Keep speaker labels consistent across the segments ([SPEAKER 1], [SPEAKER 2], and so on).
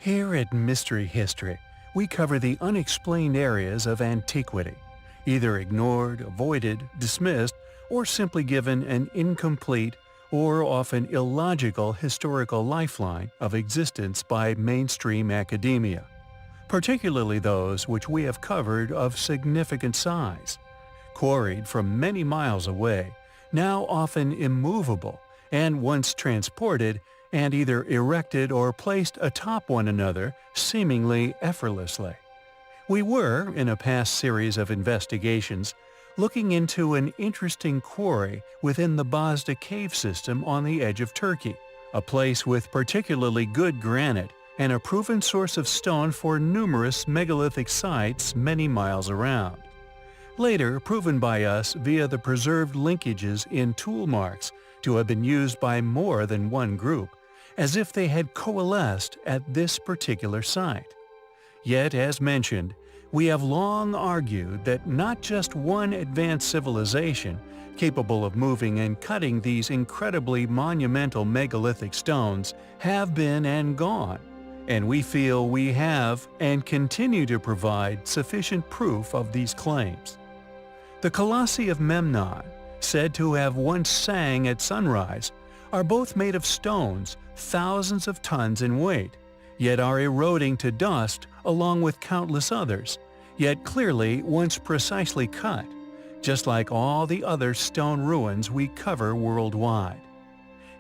[SPEAKER 1] Here at Mystery History, we cover the unexplained areas of antiquity, either ignored, avoided, dismissed, or simply given an incomplete or often illogical historical lifeline of existence by mainstream academia, particularly those which we have covered of significant size, quarried from many miles away, now often immovable, and once transported and either erected or placed atop one another seemingly effortlessly. We were, in a past series of investigations, looking into an interesting quarry within the Bazda cave system on the edge of Turkey, a place with particularly good granite and a proven source of stone for numerous megalithic sites many miles around. Later proven by us via the preserved linkages in tool marks to have been used by more than one group, as if they had coalesced at this particular site. Yet, as mentioned, we have long argued that not just one advanced civilization capable of moving and cutting these incredibly monumental megalithic stones have been and gone, and we feel we have and continue to provide sufficient proof of these claims. The Colossi of Memnon, said to have once sang at sunrise, are both made of stones thousands of tons in weight, yet are eroding to dust along with countless others, yet clearly once precisely cut, just like all the other stone ruins we cover worldwide.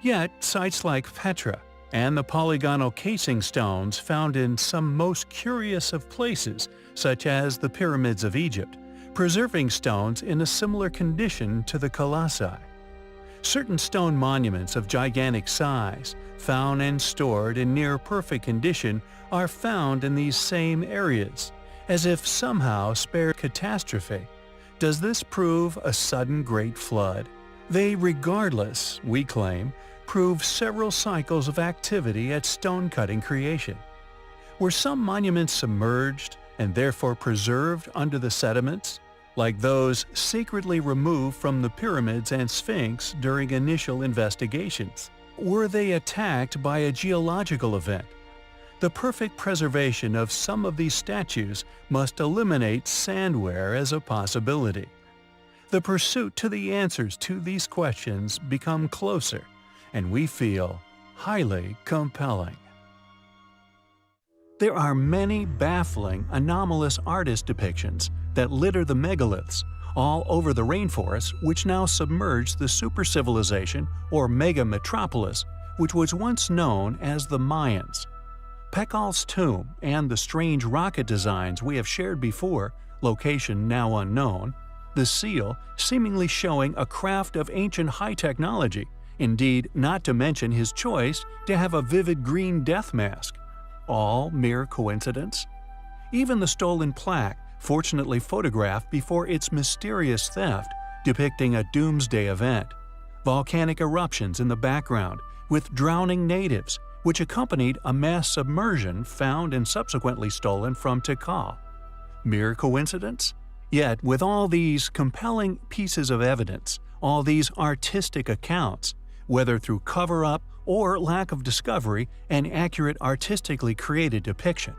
[SPEAKER 1] Yet sites like Petra and the polygonal casing stones found in some most curious of places, such as the pyramids of Egypt, preserving stones in a similar condition to the colossi. Certain stone monuments of gigantic size, found and stored in near-perfect condition, are found in these same areas, as if somehow spared catastrophe. Does this prove a sudden great flood? They regardless, we claim, prove several cycles of activity at stone-cutting creation. Were some monuments submerged and therefore preserved under the sediments, like those secretly removed from the pyramids and Sphinx during initial investigations? Were they attacked by a geological event? The perfect preservation of some of these statues must eliminate sandwear as a possibility. The pursuit to the answers to these questions become closer, and we feel highly compelling. There are many baffling, anomalous artist depictions that litter the megaliths all over the rainforests which now submerge the super-civilization or mega-metropolis which was once known as the Mayans. Pekal's tomb and the strange rocket designs we have shared before, location now unknown, the seal seemingly showing a craft of ancient high technology, indeed not to mention his choice to have a vivid green death mask. All mere coincidence? Even the stolen plaque, fortunately photographed before its mysterious theft, depicting a doomsday event. Volcanic eruptions in the background, with drowning natives, which accompanied a mass submersion found and subsequently stolen from Tikal. Mere coincidence? Yet, with all these compelling pieces of evidence, all these artistic accounts, whether through cover-up or lack of discovery and accurate artistically created depiction,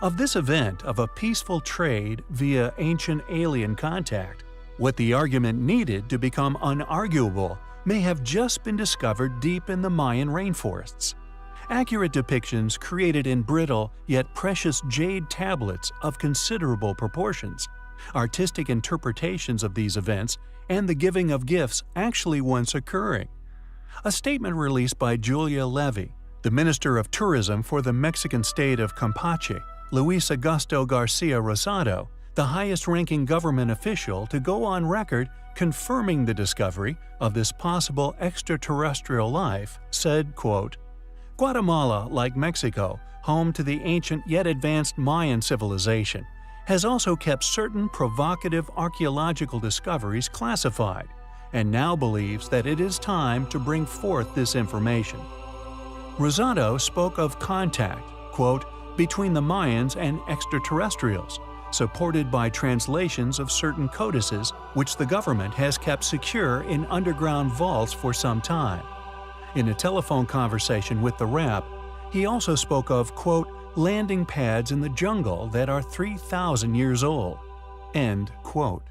[SPEAKER 1] of this event of a peaceful trade via ancient alien contact, what the argument needed to become unarguable may have just been discovered deep in the Mayan rainforests. Accurate depictions created in brittle yet precious jade tablets of considerable proportions, artistic interpretations of these events, and the giving of gifts actually once occurring. A statement released by Julia Levy, the Minister of Tourism for the Mexican state of Campeche, Luis Augusto Garcia Rosado, the highest-ranking government official to go on record confirming the discovery of this possible extraterrestrial life, said, quote, "Guatemala, like Mexico, home to the ancient yet advanced Mayan civilization, has also kept certain provocative archaeological discoveries classified, and now believes that it is time to bring forth this information." Rosado spoke of contact, quote, "between the Mayans and extraterrestrials, supported by translations of certain codices which the government has kept secure in underground vaults for some time." In a telephone conversation with the rap, he also spoke of, quote, landing pads in the jungle that are 3,000 years old." End quote.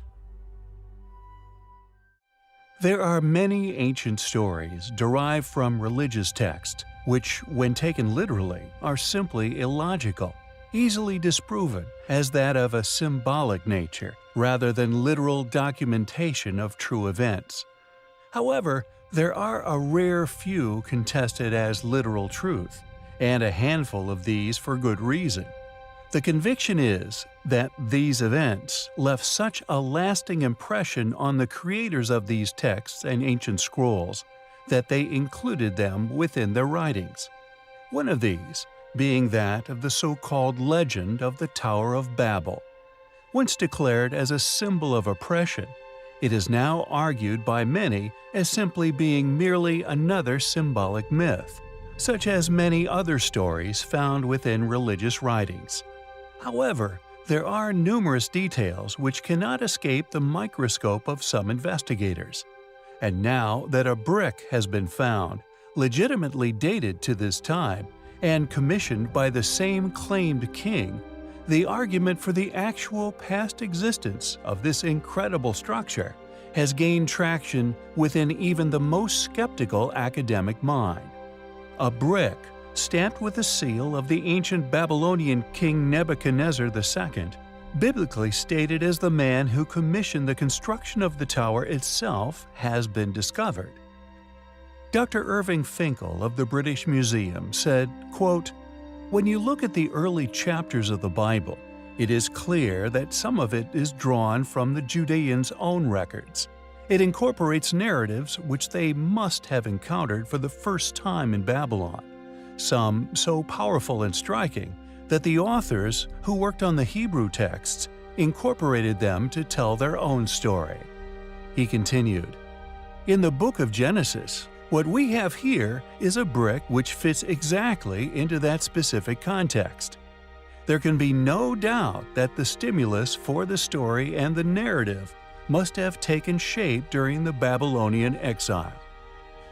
[SPEAKER 1] There are many ancient stories derived from religious texts, which, when taken literally, are simply illogical, easily disproven as that of a symbolic nature rather than literal documentation of true events. However, there are a rare few contested as literal truth, and a handful of these for good reason. The conviction is that these events left such a lasting impression on the creators of these texts and ancient scrolls that they included them within their writings. One of these being that of the so-called legend of the Tower of Babel. Once declared as a symbol of oppression, it is now argued by many as simply being merely another symbolic myth, such as many other stories found within religious writings. However, there are numerous details which cannot escape the microscope of some investigators. And now that a brick has been found, legitimately dated to this time, and commissioned by the same claimed king, the argument for the actual past existence of this incredible structure has gained traction within even the most skeptical academic mind. A brick, stamped with the seal of the ancient Babylonian king Nebuchadnezzar II, biblically stated as the man who commissioned the construction of the tower itself, has been discovered. Dr. Irving Finkel of the British Museum said, quote, "When you look at the early chapters of the Bible, it is clear that some of it is drawn from the Judeans' own records. It incorporates narratives which they must have encountered for the first time in Babylon, some so powerful and striking that the authors who worked on the Hebrew texts incorporated them to tell their own story." He continued, "In the book of Genesis, what we have here is a brick which fits exactly into that specific context. There can be no doubt that the stimulus for the story and the narrative must have taken shape during the Babylonian exile.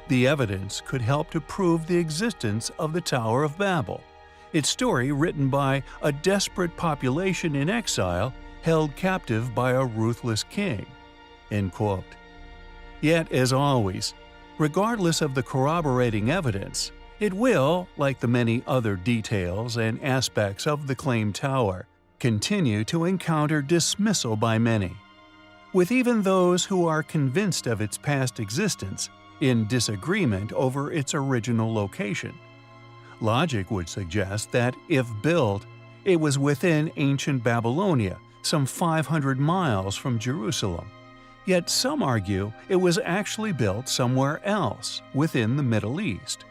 [SPEAKER 1] The evidence could help to prove the existence of the Tower of Babel, its story written by a desperate population in exile held captive by a ruthless king." End quote. Yet, as always, regardless of the corroborating evidence, it will, like the many other details and aspects of the claimed tower, continue to encounter dismissal by many. With even those who are convinced of its past existence, in disagreement over its original location. Logic would suggest that, if built, it was within ancient Babylonia, some 500 miles from Jerusalem. Yet some argue it was actually built somewhere else, within the Middle East.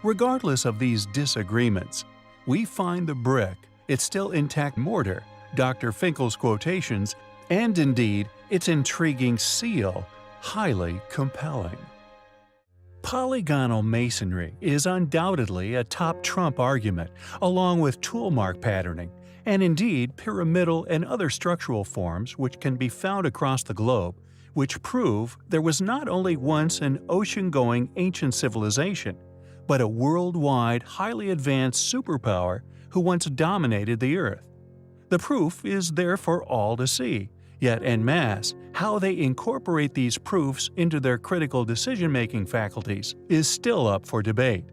[SPEAKER 1] Regardless of these disagreements, we find the brick, its still intact mortar, Dr. Finkel's quotations, and indeed its intriguing seal, highly compelling. Polygonal masonry is undoubtedly a top trump argument, along with toolmark patterning, and indeed pyramidal and other structural forms which can be found across the globe, which prove there was not only once an ocean-going ancient civilization, but a worldwide, highly advanced superpower who once dominated the Earth. The proof is there for all to see, yet en masse, how they incorporate these proofs into their critical decision-making faculties is still up for debate.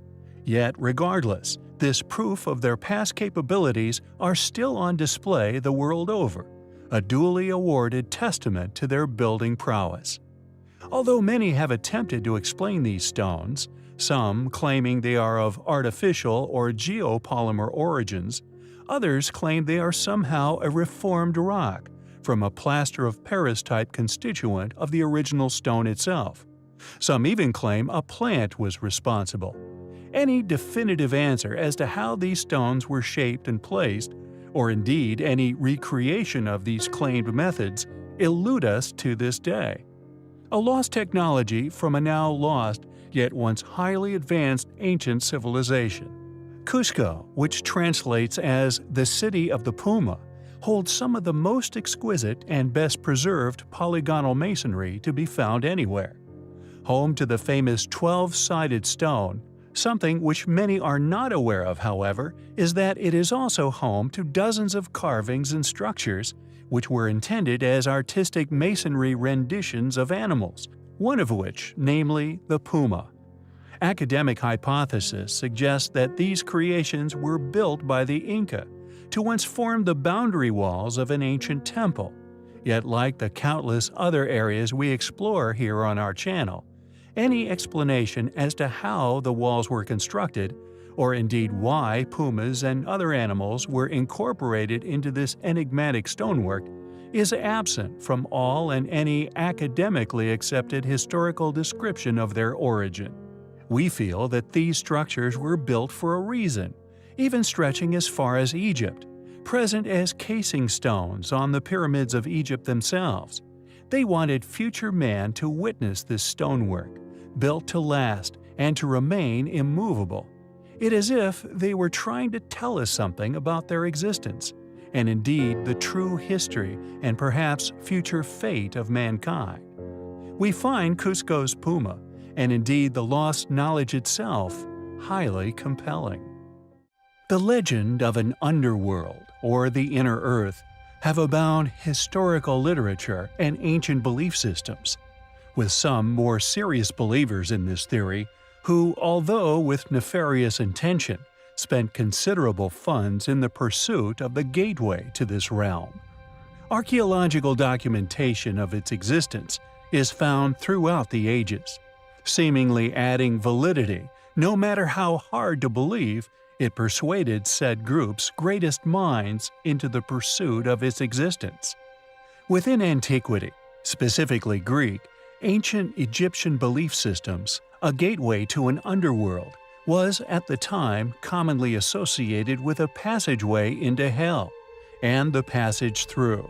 [SPEAKER 1] Yet, regardless, this proof of their past capabilities are still on display the world over, a duly awarded testament to their building prowess. Although many have attempted to explain these stones, some claiming they are of artificial or geopolymer origins, others claim they are somehow a reformed rock, from a plaster of Paris-type constituent of the original stone itself. Some even claim a plant was responsible. Any definitive answer as to how these stones were shaped and placed, or indeed any recreation of these claimed methods, elude us to this day. A lost technology from a now lost, yet once highly advanced ancient civilization. Cusco, which translates as the City of the Puma, holds some of the most exquisite and best preserved polygonal masonry to be found anywhere. Home to the famous 12-sided stone, Something which many are not aware of, however, is that it is also home to dozens of carvings and structures which were intended as artistic masonry renditions of animals, one of which, namely the puma. Academic hypothesis suggests that these creations were built by the Inca to once form the boundary walls of an ancient temple. Yet, like the countless other areas we explore here on our channel, any explanation as to how the walls were constructed, or indeed why pumas and other animals were incorporated into this enigmatic stonework, is absent from all and any academically accepted historical description of their origin. We feel that these structures were built for a reason, even stretching as far as Egypt, present as casing stones on the pyramids of Egypt themselves. They wanted future man to witness this stonework, built to last and to remain immovable. It is as if they were trying to tell us something about their existence, and indeed the true history and perhaps future fate of mankind. We find Cusco's puma, and indeed the lost knowledge itself, highly compelling. The legend of an underworld, or the inner earth, have abound historical literature and ancient belief systems, with some more serious believers in this theory who, although with nefarious intention, spent considerable funds in the pursuit of the gateway to this realm. Archaeological documentation of its existence is found throughout the ages, seemingly adding validity. No matter how hard to believe, it persuaded said group's greatest minds into the pursuit of its existence. Within antiquity, specifically Greek, ancient Egyptian belief systems, a gateway to an underworld was at the time commonly associated with a passageway into hell and the passage through.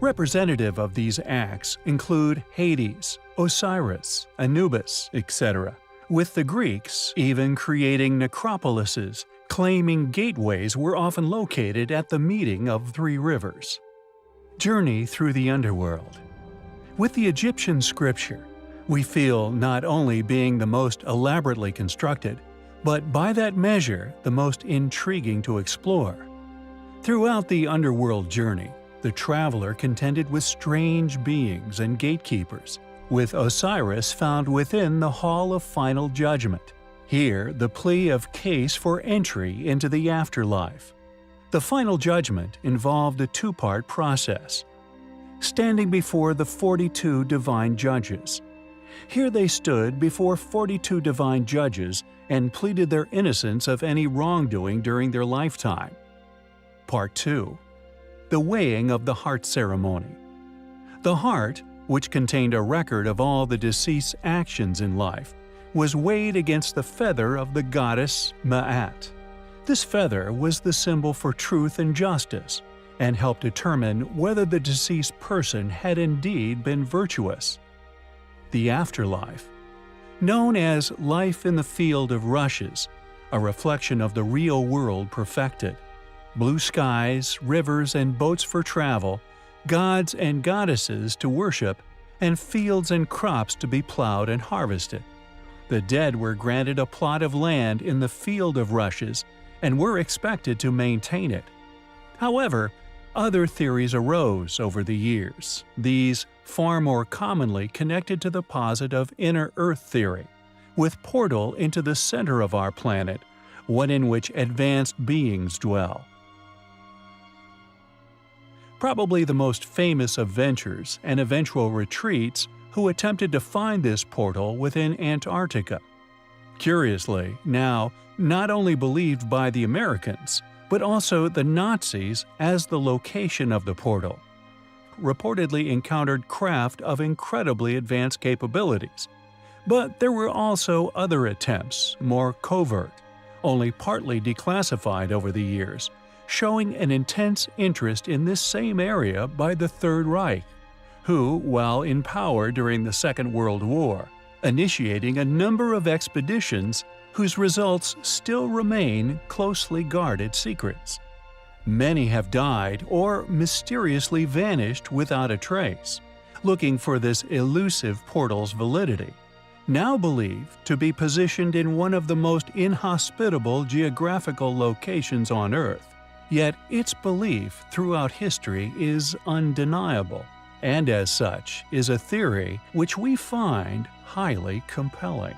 [SPEAKER 1] Representative of these acts include Hades, Osiris, Anubis, etc., with the Greeks even creating necropolises, claiming gateways were often located at the meeting of three rivers. Journey through the underworld. With the Egyptian scripture, we feel not only being the most elaborately constructed, but by that measure the most intriguing to explore. Throughout the underworld journey, the traveler contended with strange beings and gatekeepers, with Osiris found within the Hall of Final Judgment. Here, the plea of case for entry into the afterlife. The Final Judgment involved a two-part process. Standing before the 42 divine judges. Here they stood before 42 divine judges and pleaded their innocence of any wrongdoing during their lifetime. Part 2. The weighing of the heart ceremony. The heart, which contained a record of all the deceased's actions in life, was weighed against the feather of the goddess Ma'at. This feather was the symbol for truth and justice, and helped determine whether the deceased person had indeed been virtuous. The afterlife. Known as life in the field of rushes, a reflection of the real world perfected. Blue skies, rivers and boats for travel, gods and goddesses to worship, and fields and crops to be plowed and harvested. The dead were granted a plot of land in the field of rushes and were expected to maintain it. However, other theories arose over the years, these far more commonly connected to the posit of inner Earth theory, with portal into the center of our planet, one in which advanced beings dwell. Probably the most famous of ventures and eventual retreats who attempted to find this portal within Antarctica. Curiously, now not only believed by the Americans, but also the Nazis as the location of the portal. Reportedly encountered craft of incredibly advanced capabilities. But there were also other attempts, more covert, only partly declassified over the years, showing an intense interest in this same area by the Third Reich, who, while in power during the Second World War, initiating a number of expeditions whose results still remain closely guarded secrets. Many have died or mysteriously vanished without a trace, looking for this elusive portal's validity. now believed to be positioned in one of the most inhospitable geographical locations on Earth. Yet its belief throughout history is undeniable, and as such is a theory which we find highly compelling.